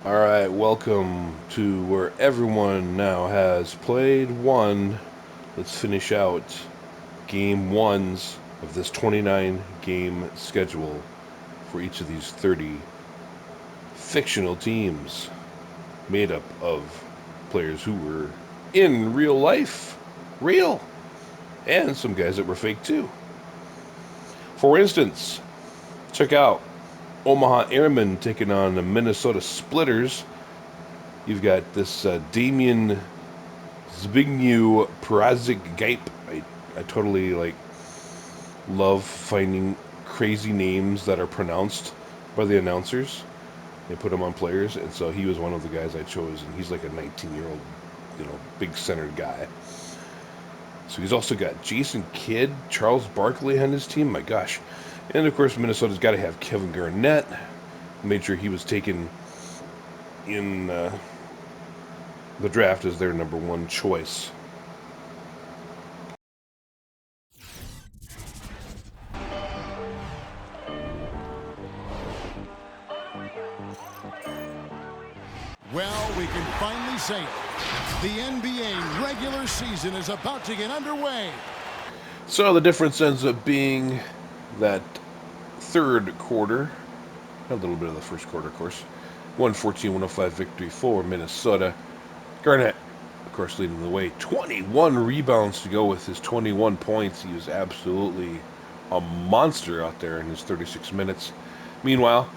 All right, welcome to where everyone now has played one. Let's finish out game ones of this 29 game schedule for each of these 30 fictional teams made up of players who were in real life, real, and some guys that were fake too. For instance, check out Omaha Airmen taking on the Minnesota Splitters. You've got this Damian Zbigniew Prazik Gape. I totally love finding crazy names that are pronounced by the announcers. They put them on players, and so he was one of the guys I chose, and he's like a 19-year-old, big centered guy. So he's also got Jason Kidd, Charles Barkley on his team. My gosh. And of course, Minnesota's got to have Kevin Garnett. Made sure he was taken in the draft as their number one choice. Well, we can finally say it. The NBA regular season is about to get underway. So the difference ends up being that third quarter, a little bit of the first quarter, of course. 114-105 victory for Minnesota. Garnett, of course, leading the way. 21 rebounds to go with his 21 points. He was absolutely a monster out there in his 36 minutes. Meanwhile,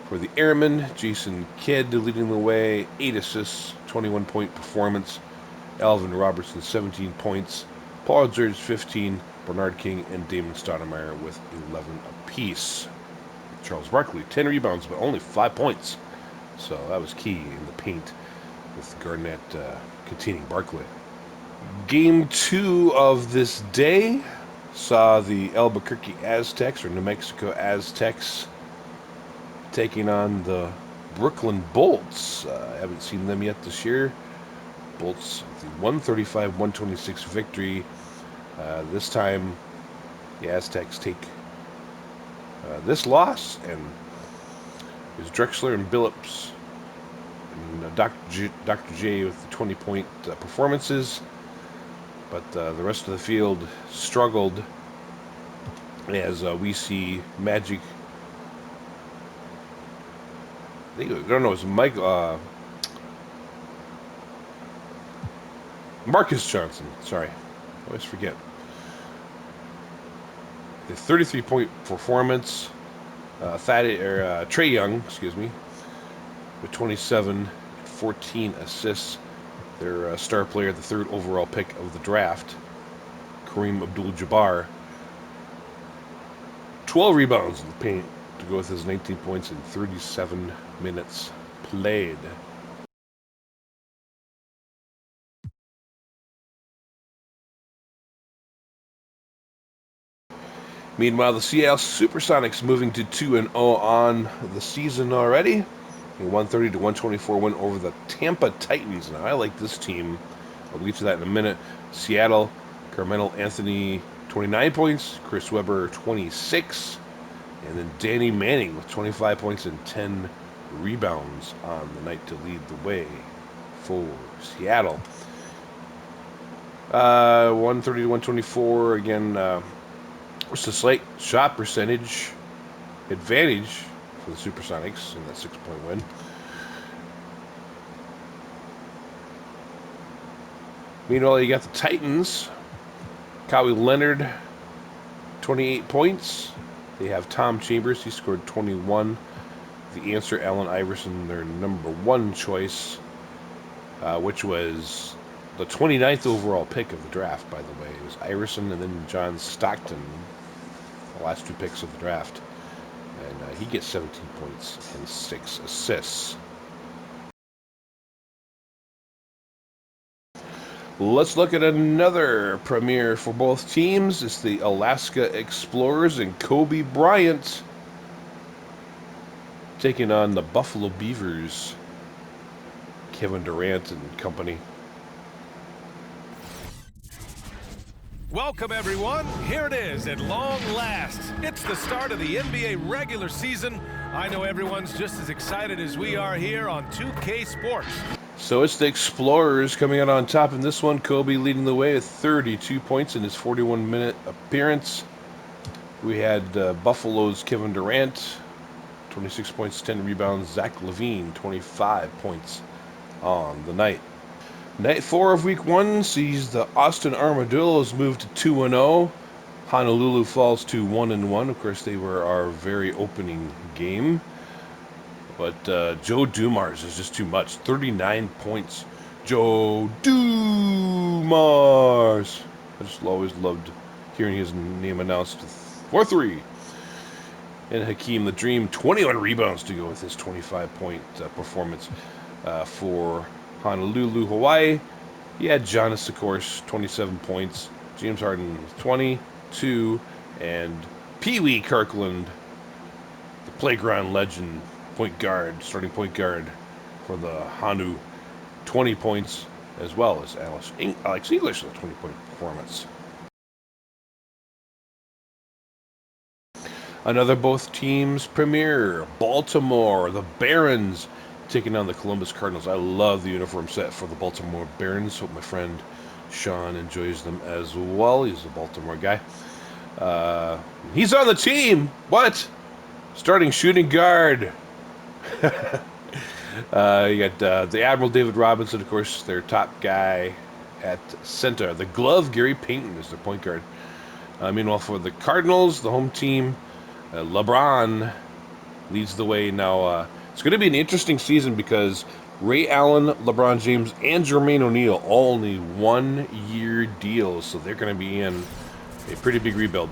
for the Airmen, Jason Kidd leading the way. 8 assists, 21-point performance. Alvin Robertson, 17 points. Paul George, 15. Bernard King and Damon Stoudemire with 11 apiece. Charles Barkley, 10 rebounds, but only 5 points. So that was key in the paint with Garnett containing Barkley. Game 2 of this day saw the Albuquerque Aztecs, or New Mexico Aztecs, taking on the Brooklyn Bolts. I haven't seen them yet this year. Bolts, the 135-126 victory. This time, the Aztecs take this loss, and it's Drexler and Billups and Dr. J with the 20-point performances, but the rest of the field struggled as we see Magic. I don't know, it's Marcus Johnson. Sorry, I always forget. The 33-point performance. Trae Young, excuse me, with 27, 14 assists. Their star player, the third overall pick of the draft, Kareem Abdul-Jabbar, 12 rebounds in the paint to go with his 19 points in 37 minutes played. Meanwhile, the Seattle Supersonics moving to 2-0 on the season already. A 130-124 win over the Tampa Titans. Now, I like this team. I'll get to that in a minute. Seattle, Carmelo Anthony, 29 points. Chris Webber, 26. And then Danny Manning with 25 points and 10 rebounds on the night to lead the way for Seattle. 130-124. Again, it's a slight shot percentage advantage for the Supersonics in that 6-point win. Meanwhile, you got the Titans. Kawhi Leonard, 28 points. They have Tom Chambers. He scored 21. The answer, Allen Iverson, their number one choice, which was the 29th overall pick of the draft, by the way. It was Iverson and then John Stockton, the last two picks of the draft. And he gets 17 points and 6 assists. Let's look at another premiere for both teams. It's the Alaska Explorers and Kobe Bryant taking on the Buffalo Beavers, Kevin Durant and company. Welcome, everyone. Here it is at long last. It's the start of the NBA regular season I know everyone's just as excited as we are here on 2K Sports. So it's the Explorers coming out on top in this one. Kobe leading the way with 32 points in his 41-minute appearance. We had Buffalo's Kevin Durant, 26 points, 10 rebounds. Zach LaVine, 25 points on the night. Night 4 of Week 1 sees the Austin Armadillos move to 2-0. Honolulu falls to 1-1. Of course, they were our very opening game. But Joe Dumars is just too much. 39 points. Joe Dumars. I just always loved hearing his name announced 4-3. And Hakeem the Dream, 21 rebounds to go with his 25-point performance for Honolulu, Hawaii. He had Giannis, of course, 27 points. James Harden, 22. And Pee Wee Kirkland, the playground legend, starting point guard for the Hanu, 20 points, as well as Alex English with a 20-point performance. Another both teams premiere, Baltimore, the Barons, taking on the Columbus Cardinals. I love the uniform set for the Baltimore Barons. Hope my friend Sean enjoys them as well. He's a Baltimore guy. He's on the team. What? Starting shooting guard. You got the Admiral David Robinson, of course, their top guy at center. The glove, Gary Payton, is their point guard. Meanwhile, for the Cardinals, the home team, LeBron leads the way. Now, it's going to be an interesting season because Ray Allen, LeBron James, and Jermaine O'Neal all only 1-year deals, so they're going to be in a pretty big rebuild.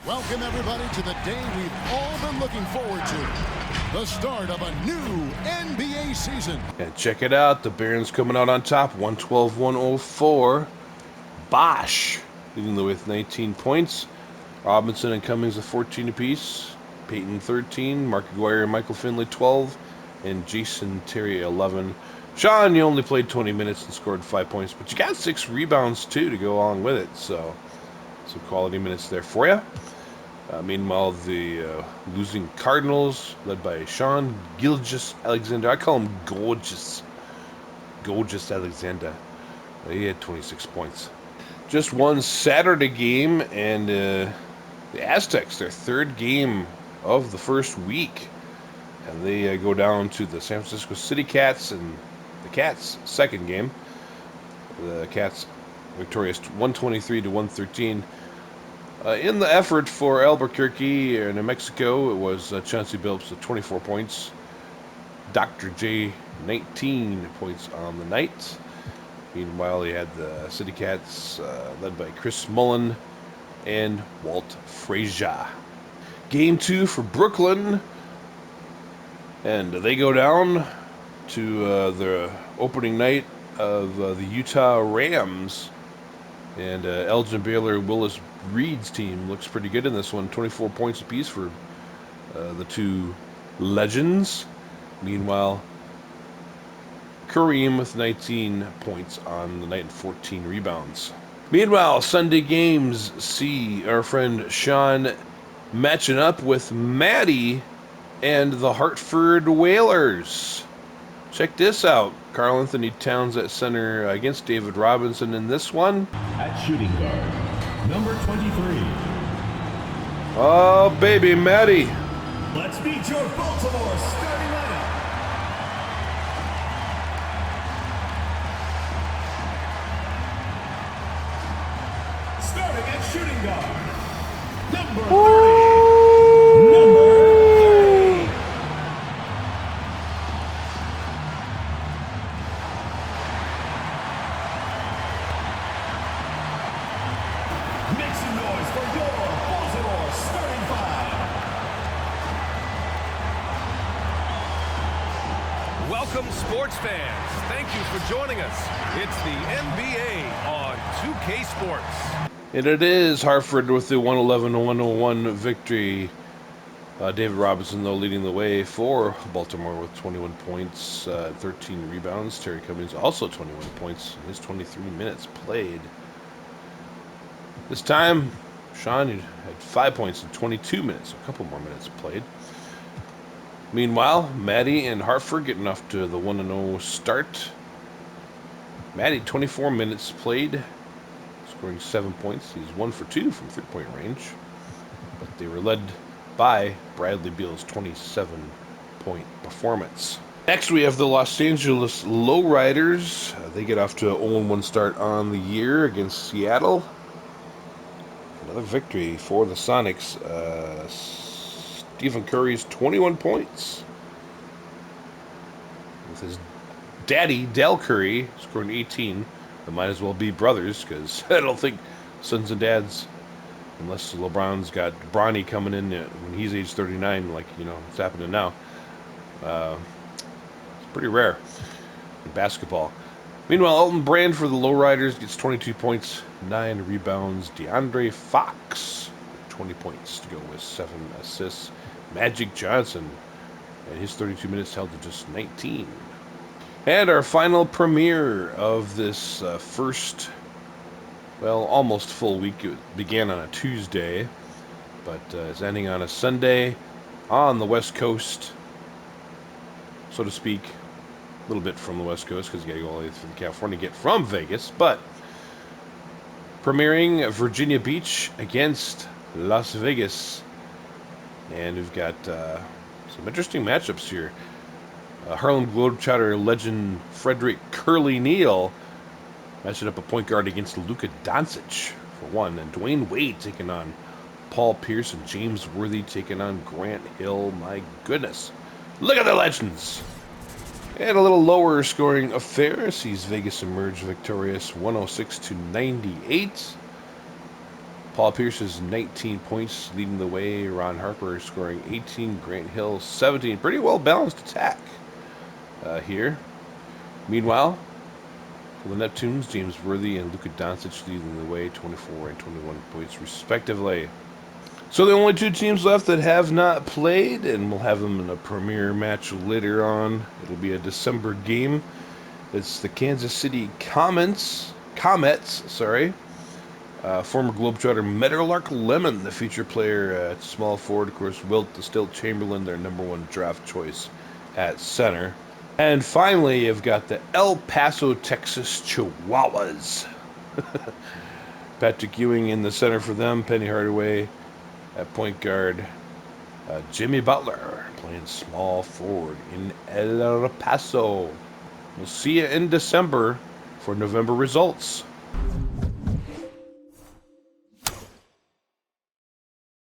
Welcome, everybody, to the day we've all been looking forward to. The start of a new NBA season. And check it out. The Barons coming out on top, 112-104. Bosh leading the way with 19 points. Robinson and Cummings with 14 apiece. Peyton 13. Mark Aguirre and Michael Finley 12. And Jason Terry 11. Sean, you only played 20 minutes and scored 5 points, but you got 6 rebounds too to go along with it. So some quality minutes there for you. Meanwhile, the losing Cardinals, led by Sean Gilgeous-Alexander. I call him Gorgeous Alexander. He had 26 points. Just one Saturday game, and the Aztecs, their third game of the first week. And they go down to the San Francisco City Cats, and the Cats' second game. The Cats victorious 123-113. In the effort for Albuquerque, New Mexico, it was Chauncey Billups with 24 points. Dr. J, 19 points on the night. Meanwhile, he had the City Cats led by Chris Mullen and Walt Frazier. Game 2 for Brooklyn. And they go down to the opening night of the Utah Rams. And Elgin Baylor, Willis Reed's team looks pretty good in this one. 24 points apiece for the two legends. Meanwhile, Kareem with 19 points on the night and 14 rebounds. Meanwhile, Sunday games see our friend Sean matching up with Maddie and the Hartford Whalers. Check this out. Karl Anthony Towns at center against David Robinson in this one. At shooting guard, number 23. Oh, baby, Maddie. Let's meet your Baltimore starting lineup. Starting at shooting guard, number 30. Number 30. Make some noise for your Baltimore starting five. Welcome, sports fans. Thank you for joining us. It's the NBA on 2K Sports. And it is Hartford with the 111-101 victory. David Robinson, though, leading the way for Baltimore with 21 points, 13 rebounds. Terry Cummings also 21 points in his 23 minutes played. This time, Sean had 5 points in 22 minutes, a couple more minutes played. Meanwhile, Maddie and Hartford getting off to the 1-0 start. Maddie, 24 minutes played, scoring 7 points. He's 1 for 2 from 3-point range. But they were led by Bradley Beal's 27-point performance. Next, we have the Los Angeles Lowriders. They get off to an 0-1 start on the year against Seattle. Another victory for the Sonics. Stephen Curry's 21 points. With his daddy, Del Curry, scoring 18. It might as well be brothers, because I don't think sons and dads, unless LeBron's got Bronny coming in when he's age 39, like, it's happening now. It's pretty rare in basketball. Meanwhile, Elton Brand for the Lowriders gets 22 points, 9 rebounds. DeAndre Fox, 20 points to go with 7 assists. Magic Johnson, and his 32 minutes held to just 19. And our final premiere of this first, almost full week. It began on a Tuesday, but it's ending on a Sunday on the West Coast, so to speak. A little bit from the West Coast, because you got to go all the way through California to get from Vegas. But premiering Virginia Beach against Las Vegas. And we've got some interesting matchups here. Harlem Globetrotter legend Frederick Curly Neal matching up a point guard against Luka Doncic for one. And Dwayne Wade taking on Paul Pierce, and James Worthy taking on Grant Hill. My goodness. Look at the legends. And a little lower scoring affair sees Vegas emerge victorious 106-98. Paul Pierce is 19 points leading the way. Ron Harper scoring 18. Grant Hill 17. Pretty well balanced attack here. Meanwhile, for the Neptunes, James Worthy and Luka Doncic leading the way, 24 and 21 points respectively. So the only two teams left that have not played, and we'll have them in a premiere match later on. It'll be a December game. It's the Kansas City Comets. Former Globetrotter Meadowlark Lemon, the feature player at small forward. Of course, Wilt the Stilt Chamberlain, their number one draft choice at center. And finally, you've got the El Paso, Texas Chihuahuas. Patrick Ewing in the center for them. Penny Hardaway at point guard. Jimmy Butler playing small forward in El Paso. We'll see you in December for November results.